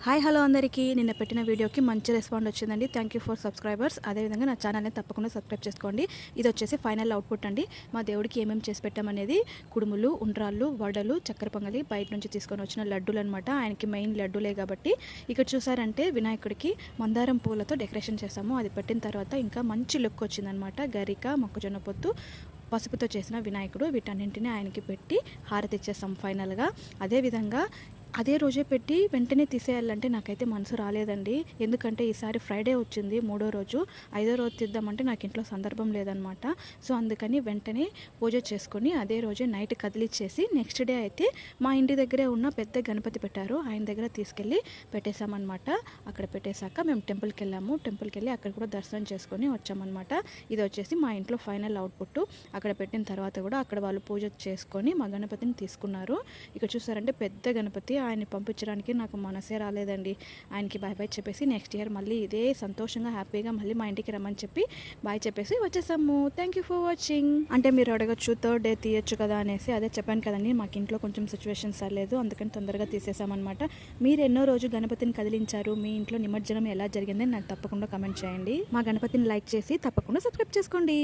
Hi hello అందరికీ నిన్న పెట్టిన వీడియోకి మంచి రెస్పాండ్ వచ్చిందండి. Thank you for subscribers. అదేవిధంగా నా ఛానల్ని తప్పకుండా సబ్స్క్రైబ్ చేసుకోండి. ఇది వచ్చేసి ఫైనల్ అవుట్పుట్ అండి. మా దేవుడికి ఏమేమి చేసి పెట్టామనేది కుడుములు, ఉండ్రాళ్ళు, వడలు, చక్కెర పొంగలి, బయట నుంచి తీసుకొని వచ్చిన లడ్డూలు అనమాట. ఆయనకి మెయిన్ లడ్డూలే కాబట్టి. ఇక్కడ చూసారంటే వినాయకుడికి మందారం పూలతో డెకరేషన్ చేసాము. అది పెట్టిన తర్వాత ఇంకా మంచి లుక్ వచ్చిందనమాట. గరిక, మొక్కజొన్న పొత్తు, పసుపుతో చేసిన వినాయకుడు, వీటన్నింటినీ ఆయనకి పెట్టి హారతి ఇచ్చేస్తాం ఫైనల్గా. అదేవిధంగా అదే రోజే పెట్టి వెంటనే తీసేయాలంటే నాకైతే మనసు రాలేదండి. ఎందుకంటే ఈసారి ఫ్రైడే వచ్చింది, 3వ రోజు. 5వ రోజు తీద్దామంటే నాకు ఇంట్లో సందర్భం లేదనమాట. సో అందుకని వెంటనే పూజ చేసుకొని అదే రోజే నైట్ కదిలిచ్చేసి నెక్స్ట్ డే అయితే మా ఇంటి దగ్గరే ఉన్న పెద్ద గణపతి పెట్టారు, ఆయన దగ్గర తీసుకెళ్ళి పెట్టేశామన్నమాట. అక్కడ పెట్టేశాక మేము టెంపుల్కి వెళ్ళాము. టెంపుల్కి వెళ్ళి అక్కడ కూడా దర్శనం చేసుకొని వచ్చామన్నమాట. ఇది వచ్చేసి మా ఇంట్లో ఫైనల్ అవుట్పుట్. అక్కడ పెట్టిన తర్వాత కూడా అక్కడ వాళ్ళు పూజ చేసుకొని మా గణపతిని తీసుకున్నారు. ఇక్కడ చూసారంటే పెద్ద గణపతి, ఆయన్ని పంపించడానికి నాకు మనసే రాలేదండి. ఆయనకి బాయ్ బాయ్ చెప్పేసి నెక్స్ట్ ఇయర్ మళ్ళీ ఇదే సంతోషంగా హ్యాపీగా మళ్ళీ మా ఇంటికి రమ్మని చెప్పి బాయ్ చెప్పేసి వచ్చేసాము. Thank you for watching. అంటే మీరు అడగచ్చు థర్డ్ డే తీయచ్చు కదా అనేసి. అదే చెప్పాను కదండి, మాకు ఇంట్లో కొంచెం సిచ్యువేషన్స్ సర్లేదు, అందుకని తొందరగా తీసేసామన్నమాట. మీరు ఎన్నో రోజు గణపతిని కదిలించారు, మీ ఇంట్లో నిమజ్జనం ఎలా జరిగిందని నాకు తప్పకుండా కమెంట్ చేయండి. మా గణపతిని లైక్ చేసి తప్పకుండా సబ్స్క్రైబ్ చేసుకోండి.